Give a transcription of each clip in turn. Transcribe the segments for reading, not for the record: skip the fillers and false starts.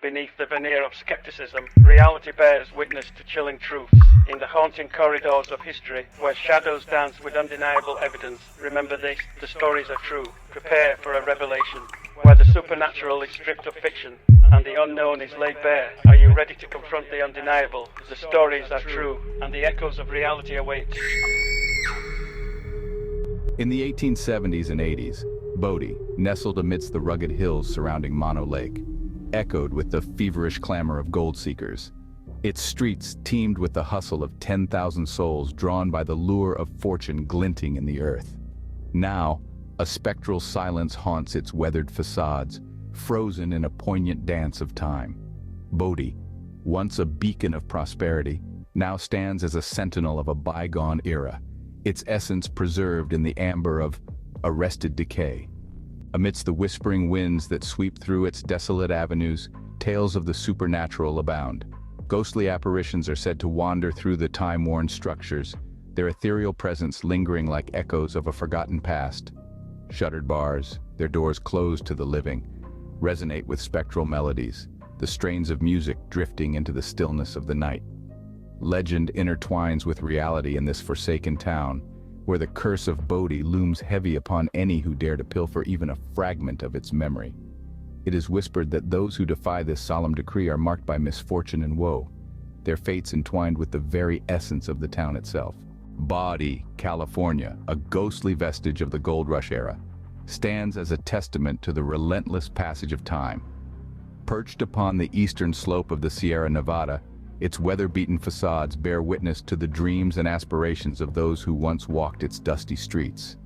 Beneath the veneer of skepticism, reality bears witness to chilling truths. In the haunting corridors of history, where shadows dance with undeniable evidence, remember this, the stories are true. Prepare for a revelation. Where the supernatural is stripped of fiction, and the unknown is laid bare, are you ready to confront the undeniable? The stories are true, and the echoes of reality await. In the 1870s and 80s, Bodie, nestled amidst the rugged hills surrounding Mono Lake, echoed with the feverish clamor of gold seekers. Its streets teemed with the hustle of 10,000 souls drawn by the lure of fortune glinting in the earth. Now, a spectral silence haunts its weathered facades, frozen in a poignant dance of time. Bodie, once a beacon of prosperity, now stands as a sentinel of a bygone era, its essence preserved in the amber of arrested decay. Amidst the whispering winds that sweep through its desolate avenues, tales of the supernatural abound. Ghostly apparitions are said to wander through the time-worn structures, their ethereal presence lingering like echoes of a forgotten past. Shuttered bars, their doors closed to the living, resonate with spectral melodies, the strains of music drifting into the stillness of the night. Legend intertwines with reality in this forsaken town, where the curse of Bodie looms heavy upon any who dare to pilfer even a fragment of its memory. It is whispered that those who defy this solemn decree are marked by misfortune and woe, their fates entwined with the very essence of the town itself. Bodie, California, a ghostly vestige of the gold rush era, stands as a testament to the relentless passage of time. Perched upon the eastern slope of the Sierra Nevada, its weather-beaten facades bear witness to the dreams and aspirations of those who once walked its dusty streets.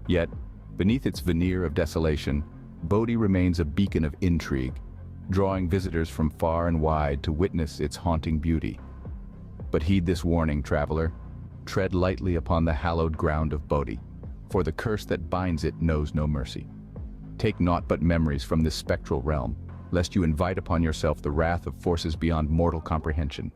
Yet, beneath its veneer of desolation, Bodie remains a beacon of intrigue, drawing visitors from far and wide to witness its haunting beauty. But heed this warning, traveler. Tread lightly upon the hallowed ground of Bodie, for the curse that binds it knows no mercy. Take naught but memories from this spectral realm, lest you invite upon yourself the wrath of forces beyond mortal comprehension.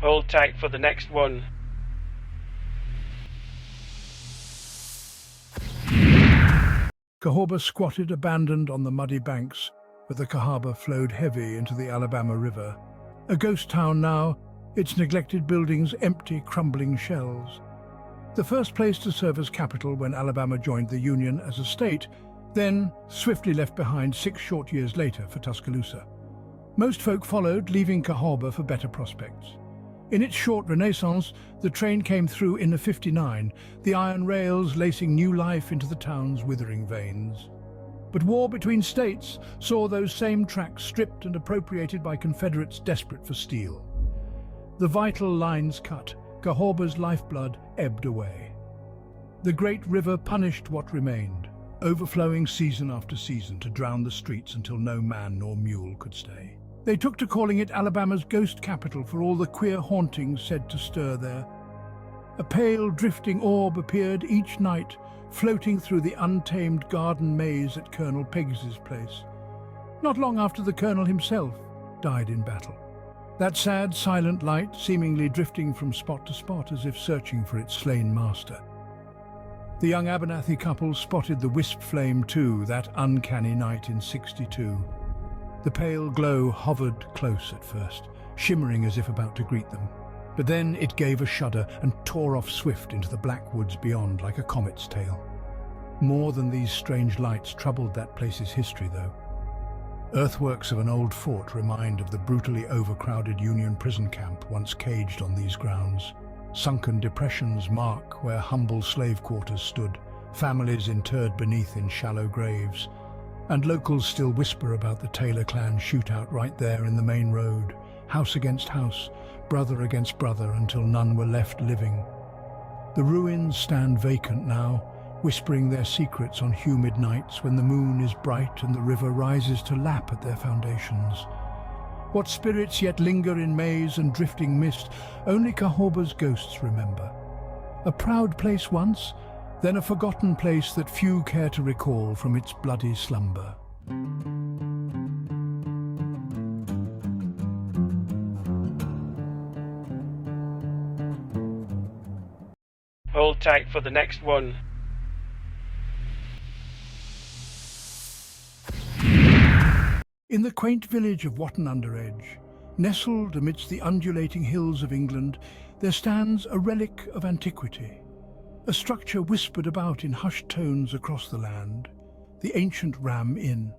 Hold tight for the next one. Cahawba squatted abandoned on the muddy banks, where the Cahawba flowed heavy into the Alabama River. A ghost town now, its neglected buildings empty, crumbling shells. The first place to serve as capital when Alabama joined the Union as a state, then swiftly left behind 6 short years later for Tuscaloosa. Most folk followed, leaving Cahawba for better prospects. In its short renaissance, the train came through in the '59, the iron rails lacing new life into the town's withering veins. But war between states saw those same tracks stripped and appropriated by Confederates desperate for steel. The vital lines cut, Cahawba's lifeblood ebbed away. The great river punished what remained, overflowing season after season to drown the streets until no man nor mule could stay. They took to calling it Alabama's ghost capital for all the queer hauntings said to stir there. A pale, drifting orb appeared each night, floating through the untamed garden maze at Colonel Peggs's place, not long after the colonel himself died in battle. That sad, silent light seemingly drifting from spot to spot as if searching for its slain master. The young Abernathy couple spotted the wisp flame too, that uncanny night in '62. The pale glow hovered close at first, shimmering as if about to greet them. But then it gave a shudder and tore off swift into the black woods beyond like a comet's tail. More than these strange lights troubled that place's history, though. Earthworks of an old fort remind of the brutally overcrowded Union prison camp once caged on these grounds. Sunken depressions mark where humble slave quarters stood, families interred beneath in shallow graves. And locals still whisper about the Taylor clan shootout right there in the main road, house against house, brother against brother, until none were left living. The ruins stand vacant now, whispering their secrets on humid nights when the moon is bright and the river rises to lap at their foundations. What spirits yet linger in maze and drifting mist, only Cahawba's ghosts remember. A proud place once, then a forgotten place that few care to recall from its bloody slumber. Hold tight for the next one. In the quaint village of Watton-under-Edge, nestled amidst the undulating hills of England, there stands a relic of antiquity, a structure whispered about in hushed tones across the land, the ancient Ram Inn.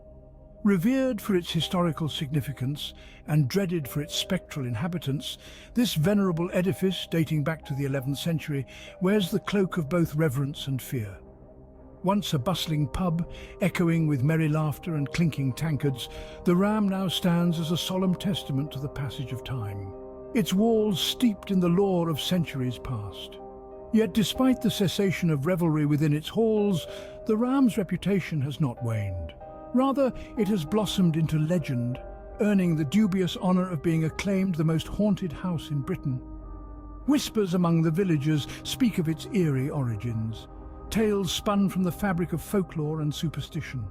Revered for its historical significance and dreaded for its spectral inhabitants, this venerable edifice, dating back to the 11th century, wears the cloak of both reverence and fear. Once a bustling pub, echoing with merry laughter and clinking tankards, the Ram now stands as a solemn testament to the passage of time, its walls steeped in the lore of centuries past. Yet despite the cessation of revelry within its halls, the Ram's reputation has not waned. Rather, it has blossomed into legend, earning the dubious honour of being acclaimed the most haunted house in Britain. Whispers among the villagers speak of its eerie origins, tales spun from the fabric of folklore and superstition.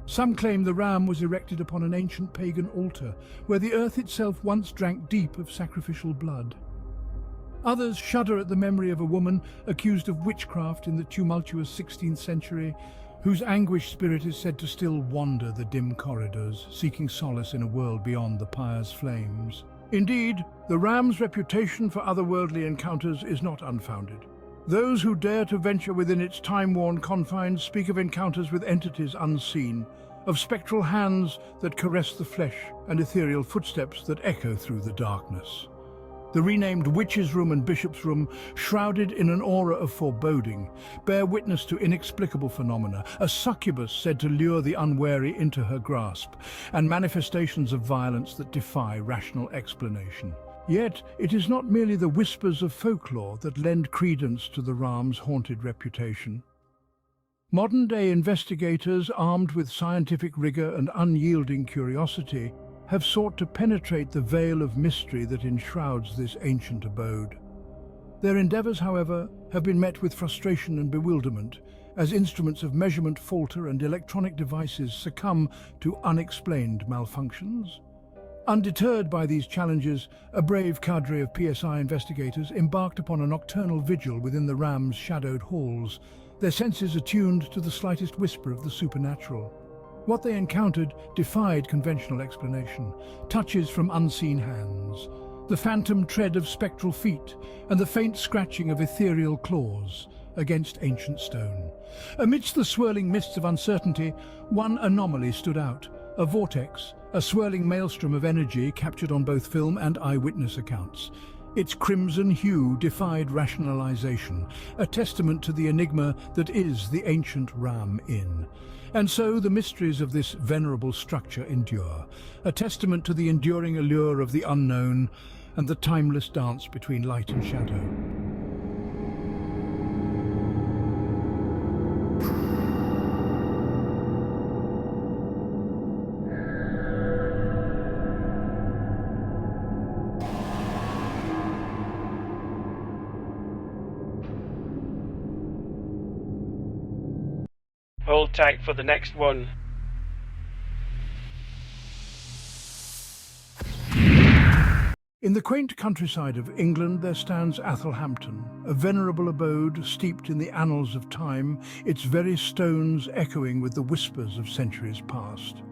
Some claim the Ram was erected upon an ancient pagan altar, where the earth itself once drank deep of sacrificial blood. Others shudder at the memory of a woman accused of witchcraft in the tumultuous 16th century, whose anguished spirit is said to still wander the dim corridors, seeking solace in a world beyond the pyre's flames. Indeed, the Ram's reputation for otherworldly encounters is not unfounded. Those who dare to venture within its time-worn confines speak of encounters with entities unseen, of spectral hands that caress the flesh and ethereal footsteps that echo through the darkness. The renamed Witch's Room and Bishop's Room, shrouded in an aura of foreboding, bear witness to inexplicable phenomena, a succubus said to lure the unwary into her grasp, and manifestations of violence that defy rational explanation. Yet, it is not merely the whispers of folklore that lend credence to the Ram's haunted reputation. Modern-day investigators, armed with scientific rigor and unyielding curiosity, have sought to penetrate the veil of mystery that enshrouds this ancient abode. Their endeavours, however, have been met with frustration and bewilderment, as instruments of measurement falter and electronic devices succumb to unexplained malfunctions. Undeterred by these challenges, a brave cadre of PSI investigators embarked upon a nocturnal vigil within the Ram's shadowed halls, their senses attuned to the slightest whisper of the supernatural. What they encountered defied conventional explanation: touches from unseen hands, the phantom tread of spectral feet, and the faint scratching of ethereal claws against ancient stone. Amidst the swirling mists of uncertainty, one anomaly stood out: a vortex, a swirling maelstrom of energy captured on both film and eyewitness accounts. Its crimson hue defied rationalization, a testament to the enigma that is the ancient Ram Inn. And so the mysteries of this venerable structure endure, a testament to the enduring allure of the unknown and the timeless dance between light and shadow. Hold tight for the next one. In the quaint countryside of England there stands Athelhampton, a venerable abode steeped in the annals of time, its very stones echoing with the whispers of centuries past.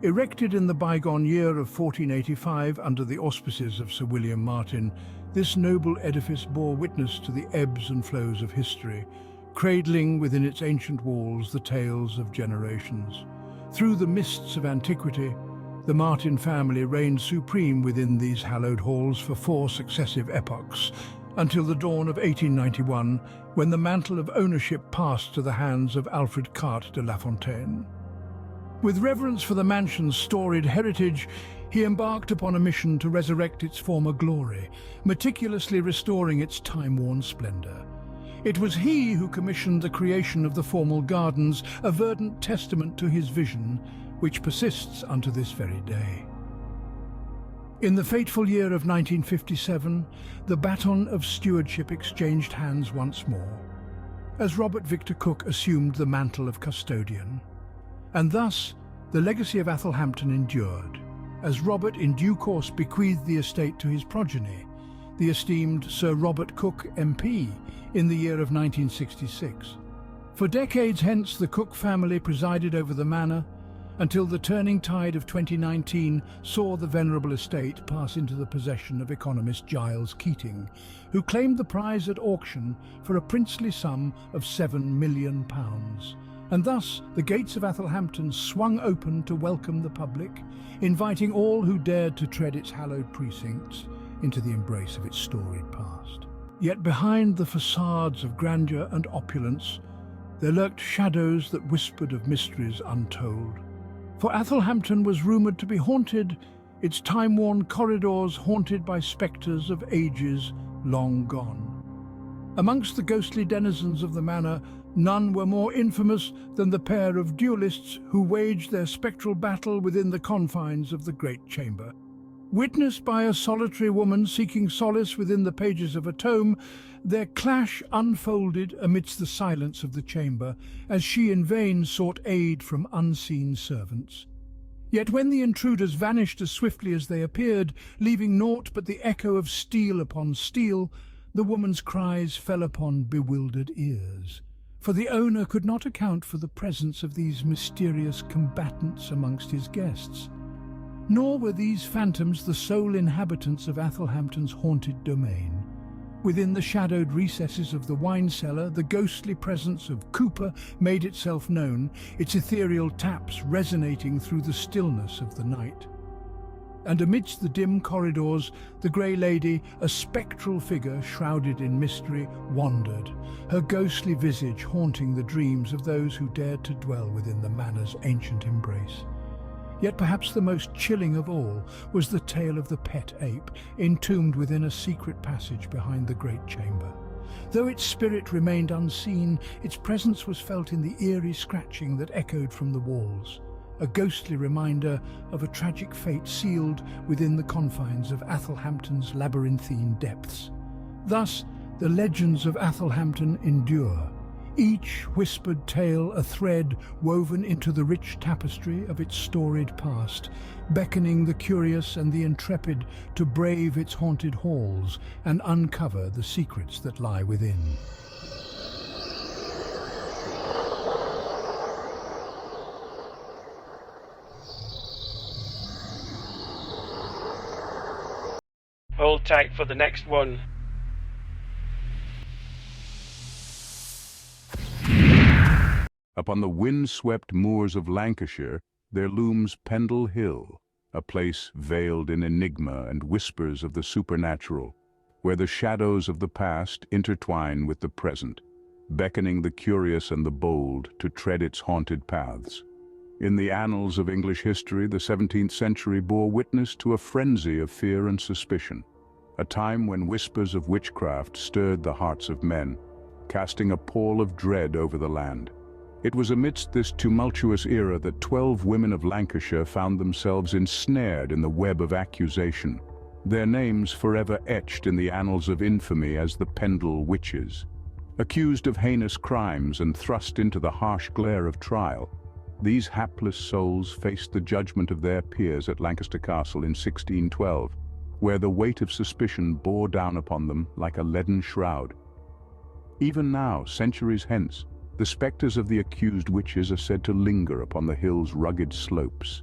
Erected in the bygone year of 1485 under the auspices of Sir William Martin, this noble edifice bore witness to the ebbs and flows of history, cradling within its ancient walls the tales of generations. Through the mists of antiquity, the Martin family reigned supreme within these hallowed halls for 4 successive epochs, until the dawn of 1891, when the mantle of ownership passed to the hands of Alfred Carte de La Fontaine. With reverence for the mansion's storied heritage, he embarked upon a mission to resurrect its former glory, meticulously restoring its time-worn splendor. It was he who commissioned the creation of the formal gardens, a verdant testament to his vision, which persists unto this very day. In the fateful year of 1957, the baton of stewardship exchanged hands once more, as Robert Victor Cook assumed the mantle of custodian. And thus, the legacy of Athelhampton endured, as Robert in due course bequeathed the estate to his progeny, the esteemed Sir Robert Cook MP, in the year of 1966. For decades hence, the Cook family presided over the manor until the turning tide of 2019 saw the venerable estate pass into the possession of economist Giles Keating, who claimed the prize at auction for a princely sum of £7 million. And thus the gates of Athelhampton swung open to welcome the public, inviting all who dared to tread its hallowed precincts into the embrace of its storied past. Yet behind the facades of grandeur and opulence, there lurked shadows that whispered of mysteries untold. For Athelhampton was rumoured to be haunted, its time-worn corridors haunted by spectres of ages long gone. Amongst the ghostly denizens of the manor, none were more infamous than the pair of duelists who waged their spectral battle within the confines of the great chamber. Witnessed by a solitary woman seeking solace within the pages of a tome, their clash unfolded amidst the silence of the chamber, as she in vain sought aid from unseen servants. Yet when the intruders vanished as swiftly as they appeared, leaving naught but the echo of steel upon steel, the woman's cries fell upon bewildered ears. For the owner could not account for the presence of these mysterious combatants amongst his guests. Nor were these phantoms the sole inhabitants of Athelhampton's haunted domain. Within the shadowed recesses of the wine cellar, the ghostly presence of Cooper made itself known, its ethereal taps resonating through the stillness of the night. And amidst the dim corridors, the Grey Lady, a spectral figure shrouded in mystery, wandered, her ghostly visage haunting the dreams of those who dared to dwell within the manor's ancient embrace. Yet perhaps the most chilling of all was the tale of the pet ape, entombed within a secret passage behind the great chamber. Though its spirit remained unseen, its presence was felt in the eerie scratching that echoed from the walls, a ghostly reminder of a tragic fate sealed within the confines of Athelhampton's labyrinthine depths. Thus, the legends of Athelhampton endure, each whispered tale a thread woven into the rich tapestry of its storied past, beckoning the curious and the intrepid to brave its haunted halls and uncover the secrets that lie within. Hold tight for the next one. Upon the wind-swept moors of Lancashire, there looms Pendle Hill, a place veiled in enigma and whispers of the supernatural, where the shadows of the past intertwine with the present, beckoning the curious and the bold to tread its haunted paths. In the annals of English history, the 17th century bore witness to a frenzy of fear and suspicion, a time when whispers of witchcraft stirred the hearts of men, casting a pall of dread over the land. It was amidst this tumultuous era that 12 women of Lancashire found themselves ensnared in the web of accusation, their names forever etched in the annals of infamy as the Pendle witches. Accused of heinous crimes and thrust into the harsh glare of trial, these hapless souls faced the judgment of their peers at Lancaster Castle in 1612, where the weight of suspicion bore down upon them like a leaden shroud. Even now, centuries hence, the spectres of the accused witches are said to linger upon the hill's rugged slopes,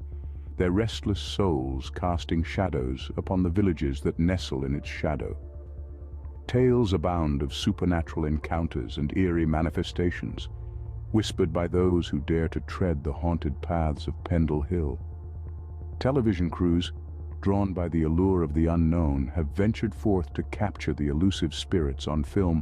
their restless souls casting shadows upon the villages that nestle in its shadow. Tales abound of supernatural encounters and eerie manifestations, whispered by those who dare to tread the haunted paths of Pendle Hill. Television crews, drawn by the allure of the unknown, have ventured forth to capture the elusive spirits on film,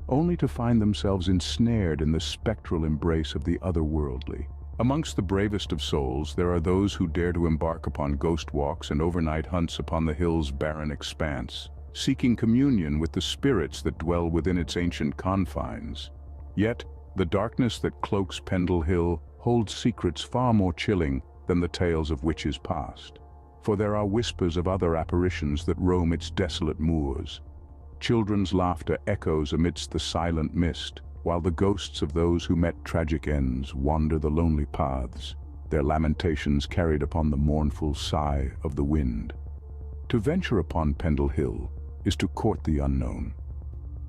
only to find themselves ensnared in the spectral embrace of the otherworldly. Amongst the bravest of souls, there are those who dare to embark upon ghost walks and overnight hunts upon the hill's barren expanse, seeking communion with the spirits that dwell within its ancient confines. Yet, the darkness that cloaks Pendle Hill holds secrets far more chilling than the tales of witches past. For there are whispers of other apparitions that roam its desolate moors. Children's laughter echoes amidst the silent mist, while the ghosts of those who met tragic ends wander the lonely paths, their lamentations carried upon the mournful sigh of the wind. To venture upon Pendle Hill is to court the unknown,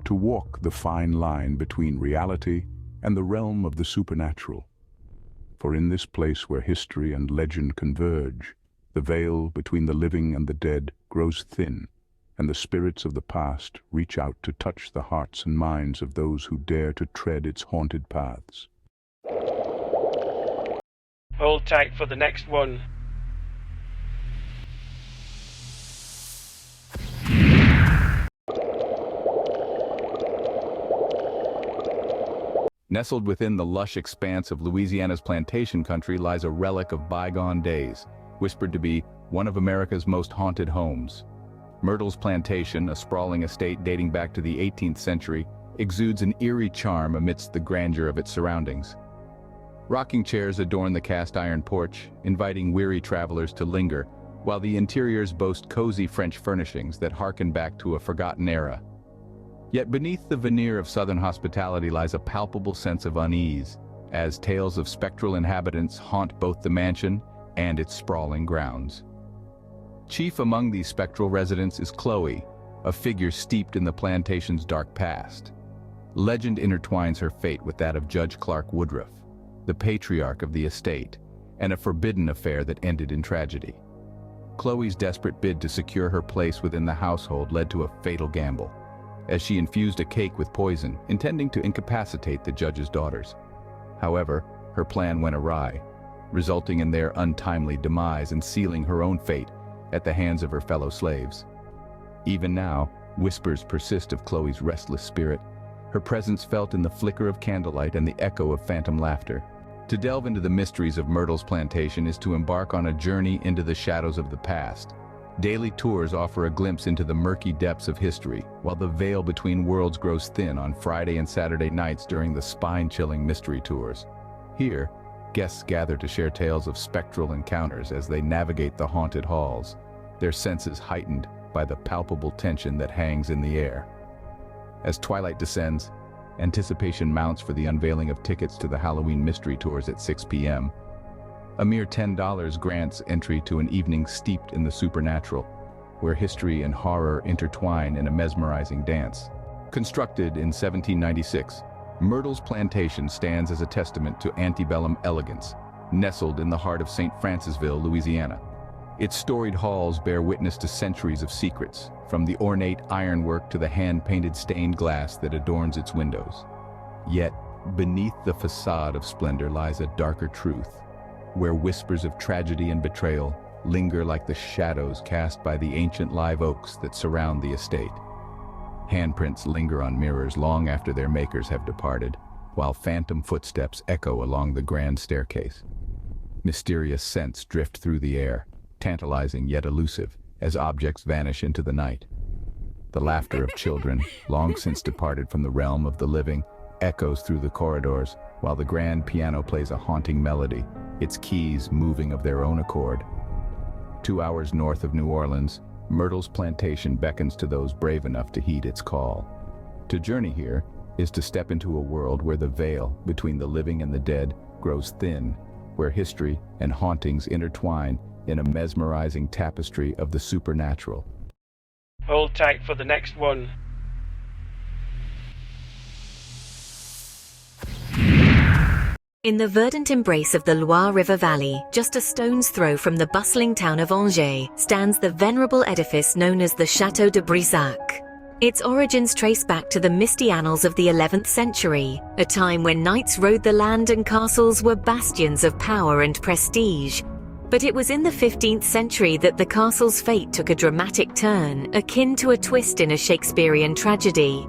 to walk the fine line between reality and the realm of the supernatural. For in this place where history and legend converge, the veil between the living and the dead grows thin, and the spirits of the past reach out to touch the hearts and minds of those who dare to tread its haunted paths. Hold tight for the next one. Nestled within the lush expanse of Louisiana's plantation country lies a relic of bygone days, whispered to be one of America's most haunted homes. Myrtles Plantation, a sprawling estate dating back to the 18th century, exudes an eerie charm amidst the grandeur of its surroundings. Rocking chairs adorn the cast-iron porch, inviting weary travelers to linger, while the interiors boast cozy French furnishings that harken back to a forgotten era. Yet beneath the veneer of Southern hospitality lies a palpable sense of unease, as tales of spectral inhabitants haunt both the mansion and its sprawling grounds. Chief among these spectral residents is Chloe, a figure steeped in the plantation's dark past. Legend intertwines her fate with that of Judge Clark Woodruff, the patriarch of the estate, and a forbidden affair that ended in tragedy. Chloe's desperate bid to secure her place within the household led to a fatal gamble, as she infused a cake with poison, intending to incapacitate the judge's daughters. However, her plan went awry, resulting in their untimely demise and sealing her own fate at the hands of her fellow slaves. Even now, whispers persist of Chloe's restless spirit, her presence felt in the flicker of candlelight and the echo of phantom laughter. To delve into the mysteries of Myrtles Plantation is to embark on a journey into the shadows of the past. Daily tours offer a glimpse into the murky depths of history, while the veil between worlds grows thin on Friday and Saturday nights during the spine-chilling mystery tours. Here, guests gather to share tales of spectral encounters as they navigate the haunted halls, their senses heightened by the palpable tension that hangs in the air. As twilight descends, anticipation mounts for the unveiling of tickets to the Halloween mystery tours at 6 p.m. A mere $10 grants entry to an evening steeped in the supernatural, where history and horror intertwine in a mesmerizing dance. Constructed in 1796, Myrtles Plantation stands as a testament to antebellum elegance, nestled in the heart of St. Francisville, Louisiana. Its storied halls bear witness to centuries of secrets, from the ornate ironwork to the hand-painted stained glass that adorns its windows. Yet, beneath the facade of splendor lies a darker truth, where whispers of tragedy and betrayal linger like the shadows cast by the ancient live oaks that surround the estate. Handprints linger on mirrors long after their makers have departed, while phantom footsteps echo along the grand staircase. Mysterious scents drift through the air, tantalizing yet elusive, as objects vanish into the night. The laughter of children, long since departed from the realm of the living, echoes through the corridors, while the grand piano plays a haunting melody, its keys moving of their own accord. 2 hours north of New Orleans, Myrtles Plantation beckons to those brave enough to heed its call. To journey here is to step into a world where the veil between the living and the dead grows thin, where history and hauntings intertwine in a mesmerizing tapestry of the supernatural. Hold tight for the next one. In the verdant embrace of the Loire River Valley, just a stone's throw from the bustling town of Angers, stands the venerable edifice known as the Château de Brissac. Its origins trace back to the misty annals of the 11th century, a time when knights rode the land and castles were bastions of power and prestige. But it was in the 15th century that the castle's fate took a dramatic turn, akin to a twist in a Shakespearean tragedy.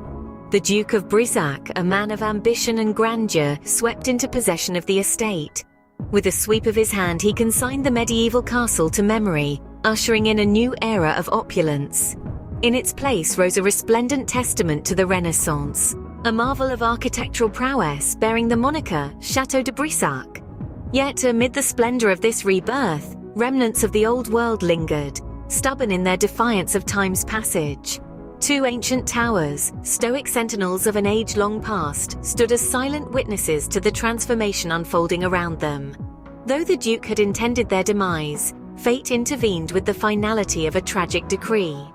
The Duke of Brissac, a man of ambition and grandeur, swept into possession of the estate. With a sweep of his hand, he consigned the medieval castle to memory, ushering in a new era of opulence. In its place rose a resplendent testament to the Renaissance, a marvel of architectural prowess bearing the moniker Château de Brissac. Yet amid the splendor of this rebirth, remnants of the old world lingered, stubborn in their defiance of time's passage. Two ancient towers, stoic sentinels of an age long past, stood as silent witnesses to the transformation unfolding around them. Though the Duke had intended their demise, fate intervened with the finality of a tragic decree.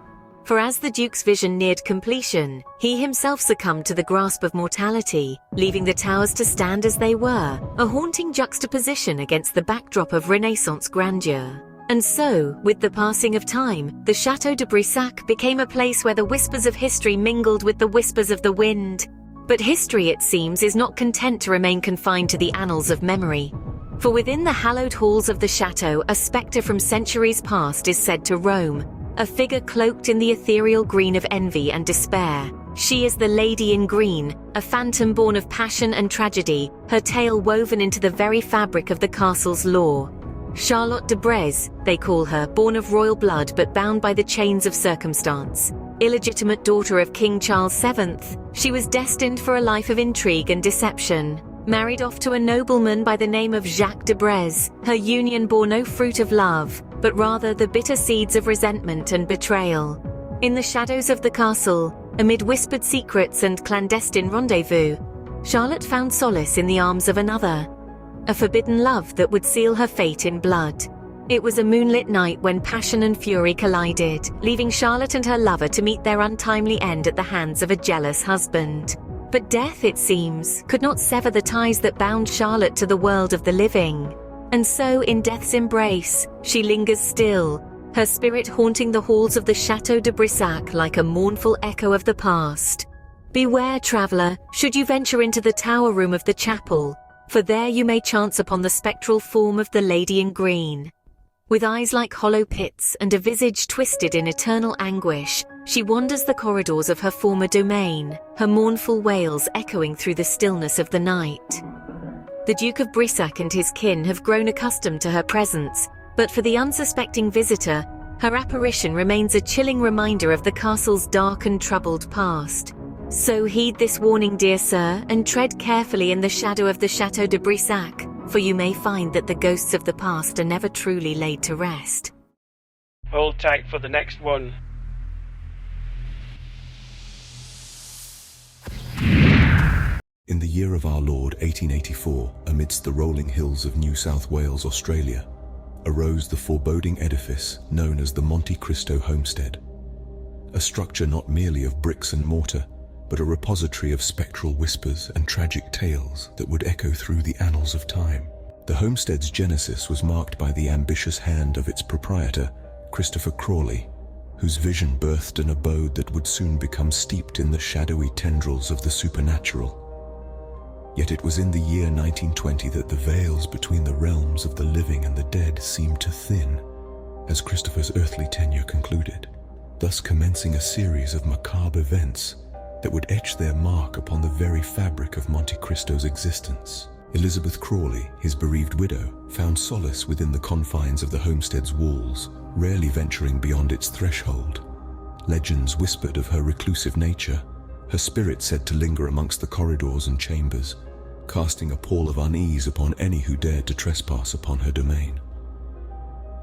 For as the Duke's vision neared completion, he himself succumbed to the grasp of mortality, leaving the towers to stand as they were, a haunting juxtaposition against the backdrop of Renaissance grandeur. And so, with the passing of time, the Château de Brissac became a place where the whispers of history mingled with the whispers of the wind. But history, it seems, is not content to remain confined to the annals of memory. For within the hallowed halls of the chateau, a spectre from centuries past is said to roam, a figure cloaked in the ethereal green of envy and despair. She is the Lady in Green, a phantom born of passion and tragedy, her tale woven into the very fabric of the castle's lore. Charlotte de Breze, they call her, born of royal blood but bound by the chains of circumstance. Illegitimate daughter of King Charles VII, she was destined for a life of intrigue and deception. Married off to a nobleman by the name of Jacques de Breze, her union bore no fruit of love, but rather the bitter seeds of resentment and betrayal. In the shadows of the castle, amid whispered secrets and clandestine rendezvous, Charlotte found solace in the arms of another, a forbidden love that would seal her fate in blood. It was a moonlit night when passion and fury collided, leaving Charlotte and her lover to meet their untimely end at the hands of a jealous husband. But death, it seems, could not sever the ties that bound Charlotte to the world of the living. And so, in death's embrace, she lingers still, her spirit haunting the halls of the Château de Brissac like a mournful echo of the past. Beware, traveller, should you venture into the tower room of the chapel, for there you may chance upon the spectral form of the Lady in Green. With eyes like hollow pits and a visage twisted in eternal anguish, she wanders the corridors of her former domain, her mournful wails echoing through the stillness of the night. The Duke of Brissac and his kin have grown accustomed to her presence, but for the unsuspecting visitor, her apparition remains a chilling reminder of the castle's dark and troubled past. So heed this warning, dear sir, and tread carefully in the shadow of the Château de Brissac, for you may find that the ghosts of the past are never truly laid to rest. Hold tight for the next one. In the year of our Lord 1884, amidst the rolling hills of New South Wales, Australia, arose the foreboding edifice known as the Monte Cristo homestead. A structure not merely of bricks and mortar, but a repository of spectral whispers and tragic tales that would echo through the annals of time. The homestead's genesis was marked by the ambitious hand of its proprietor, Christopher Crawley, whose vision birthed an abode that would soon become steeped in the shadowy tendrils of the supernatural. Yet it was in the year 1920 that the veils between the realms of the living and the dead seemed to thin, as Christopher's earthly tenure concluded, thus commencing a series of macabre events that would etch their mark upon the very fabric of Monte Cristo's existence. Elizabeth Crawley, his bereaved widow, found solace within the confines of the homestead's walls, rarely venturing beyond its threshold. Legends whispered of her reclusive nature, her spirit said to linger amongst the corridors and chambers, casting a pall of unease upon any who dared to trespass upon her domain.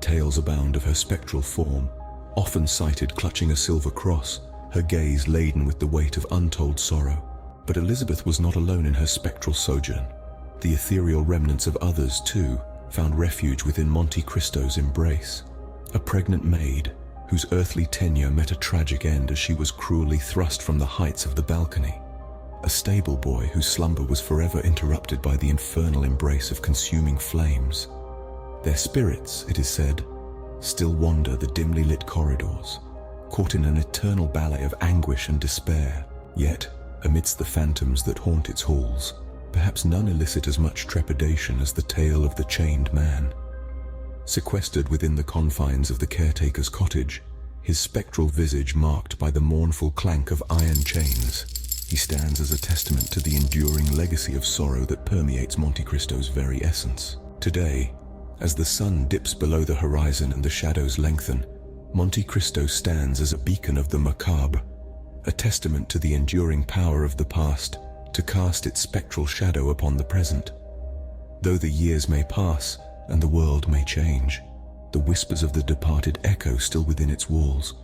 Tales abound of her spectral form, often sighted clutching a silver cross, her gaze laden with the weight of untold sorrow. But Elizabeth was not alone in her spectral sojourn. The ethereal remnants of others, too, found refuge within Monte Cristo's embrace. A pregnant maid, whose earthly tenure met a tragic end as she was cruelly thrust from the heights of the balcony. A stable boy whose slumber was forever interrupted by the infernal embrace of consuming flames. Their spirits, it is said, still wander the dimly lit corridors, caught in an eternal ballet of anguish and despair. Yet, amidst the phantoms that haunt its halls, perhaps none elicit as much trepidation as the tale of the chained man. Sequestered within the confines of the caretaker's cottage, his spectral visage marked by the mournful clank of iron chains, he stands as a testament to the enduring legacy of sorrow that permeates Monte Cristo's very essence. Today, as the sun dips below the horizon and the shadows lengthen, Monte Cristo stands as a beacon of the macabre, a testament to the enduring power of the past to cast its spectral shadow upon the present. Though the years may pass and the world may change, the whispers of the departed echo still within its walls,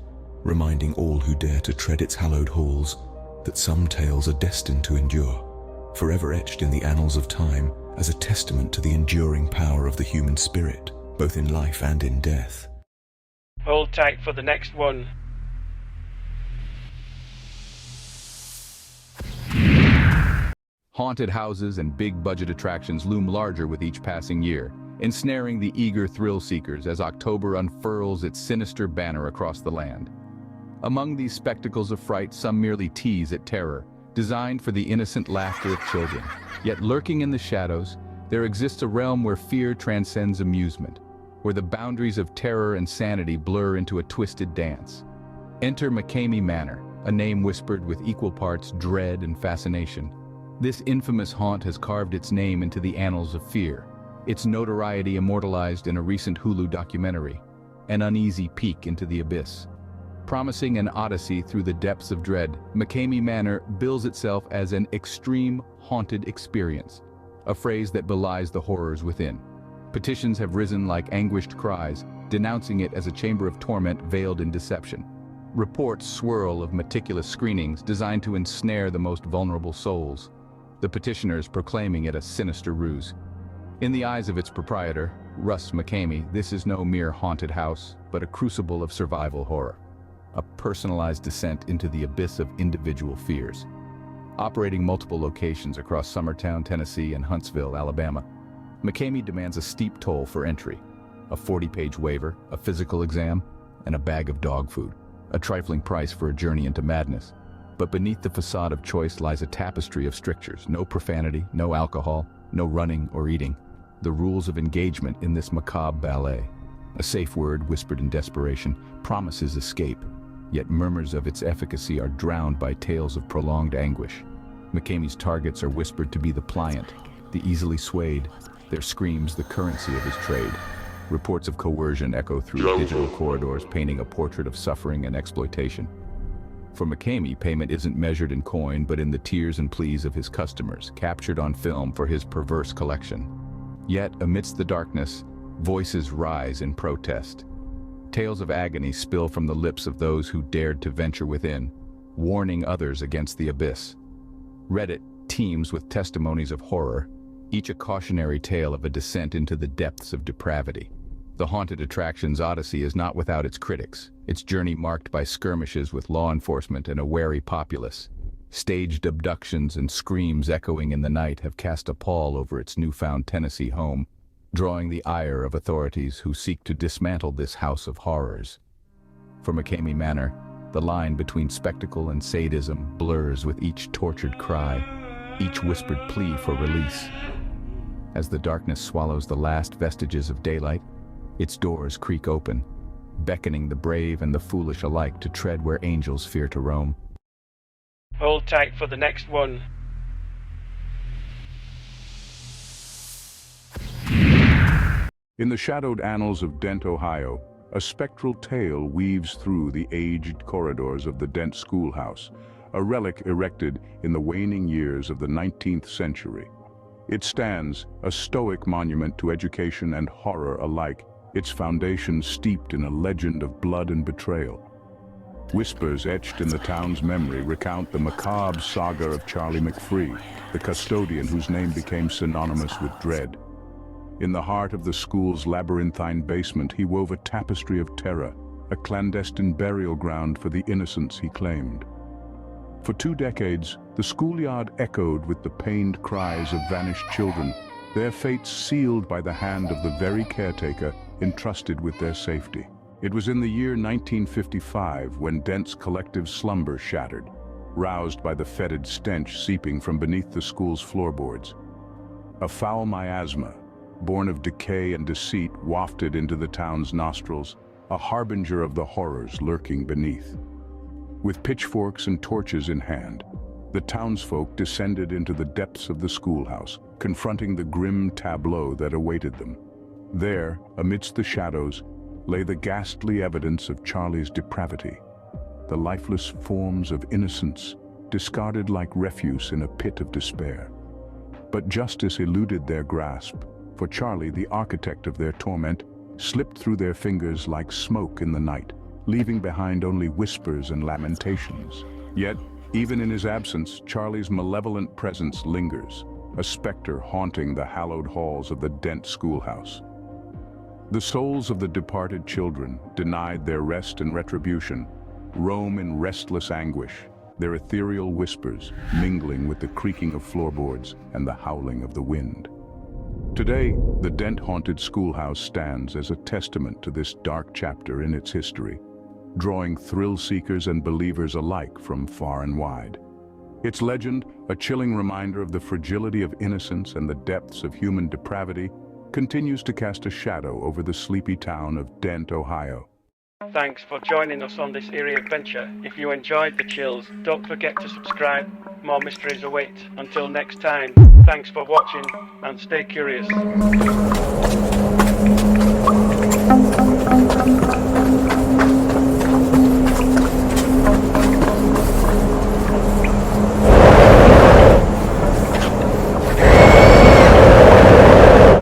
reminding all who dare to tread its hallowed halls that some tales are destined to endure, forever etched in the annals of time as a testament to the enduring power of the human spirit, both in life and in death. Hold tight for the next one. Haunted houses and big-budget attractions loom larger with each passing year, ensnaring the eager thrill-seekers as October unfurls its sinister banner across the land. Among these spectacles of fright, some merely tease at terror, designed for the innocent laughter of children. Yet lurking in the shadows, there exists a realm where fear transcends amusement, where the boundaries of terror and sanity blur into a twisted dance. Enter McKamey Manor, a name whispered with equal parts dread and fascination. This infamous haunt has carved its name into the annals of fear, its notoriety immortalized in a recent Hulu documentary, an uneasy peek into the abyss. Promising an odyssey through the depths of dread, McKamey Manor bills itself as an extreme haunted experience, a phrase that belies the horrors within. Petitions have risen like anguished cries, denouncing it as a chamber of torment veiled in deception. Reports swirl of meticulous screenings designed to ensnare the most vulnerable souls, the petitioners proclaiming it a sinister ruse. In the eyes of its proprietor, Russ McKamey, this is no mere haunted house, but a crucible of survival horror, a personalized descent into the abyss of individual fears. Operating multiple locations across Summertown, Tennessee, and Huntsville, Alabama, McKamey demands a steep toll for entry, a 40-page waiver, a physical exam, and a bag of dog food, a trifling price for a journey into madness. But beneath the facade of choice lies a tapestry of strictures: no profanity, no alcohol, no running or eating. The rules of engagement in this macabre ballet. A safe word whispered in desperation promises escape, yet murmurs of its efficacy are drowned by tales of prolonged anguish. McKamey's targets are whispered to be the pliant, the easily swayed, their screams the currency of his trade. Reports of coercion echo through digital corridors, painting a portrait of suffering and exploitation. For McKamey, payment isn't measured in coin, but in the tears and pleas of his customers, captured on film for his perverse collection. Yet, amidst the darkness, voices rise in protest. Tales of agony spill from the lips of those who dared to venture within, warning others against the abyss. Reddit teems with testimonies of horror, each a cautionary tale of a descent into the depths of depravity. The haunted attraction's odyssey is not without its critics, its journey marked by skirmishes with law enforcement and a wary populace. Staged abductions and screams echoing in the night have cast a pall over its newfound Tennessee home, drawing the ire of authorities who seek to dismantle this house of horrors. For McKamey Manor, the line between spectacle and sadism blurs with each tortured cry, each whispered plea for release. As the darkness swallows the last vestiges of daylight, its doors creak open, beckoning the brave and the foolish alike to tread where angels fear to roam. Hold tight for the next one. In the shadowed annals of Dent, Ohio, a spectral tale weaves through the aged corridors of the Dent Schoolhouse, a relic erected in the waning years of the 19th century. It stands, a stoic monument to education and horror alike, its foundation steeped in a legend of blood and betrayal. Whispers etched in the town's memory recount the macabre saga of Charlie McFree, the custodian whose name became synonymous with dread. In the heart of the school's labyrinthine basement, he wove a tapestry of terror, a clandestine burial ground for the innocents he claimed. For 2 decades, the schoolyard echoed with the pained cries of vanished children, their fates sealed by the hand of the very caretaker entrusted with their safety. It was in the year 1955 when Dent's collective slumber shattered, roused by the fetid stench seeping from beneath the school's floorboards. A foul miasma, born of decay and deceit, wafted into the town's nostrils, a harbinger of the horrors lurking beneath. With pitchforks and torches in hand, the townsfolk descended into the depths of the schoolhouse, confronting the grim tableau that awaited them. There, amidst the shadows, lay the ghastly evidence of Charlie's depravity, the lifeless forms of innocence, discarded like refuse in a pit of despair. But justice eluded their grasp, for Charlie, the architect of their torment, slipped through their fingers like smoke in the night, leaving behind only whispers and lamentations. Yet, even in his absence, Charlie's malevolent presence lingers, a specter haunting the hallowed halls of the Dent Schoolhouse. The souls of the departed children, denied their rest and retribution, roam in restless anguish, their ethereal whispers mingling with the creaking of floorboards and the howling of the wind. Today, the Dent-haunted schoolhouse stands as a testament to this dark chapter in its history, drawing thrill-seekers and believers alike from far and wide. Its legend, a chilling reminder of the fragility of innocence and the depths of human depravity, continues to cast a shadow over the sleepy town of Dent, Ohio. Thanks for joining us on this eerie adventure. If you enjoyed the chills, don't forget to subscribe. More mysteries await. Until next time, thanks for watching and stay curious.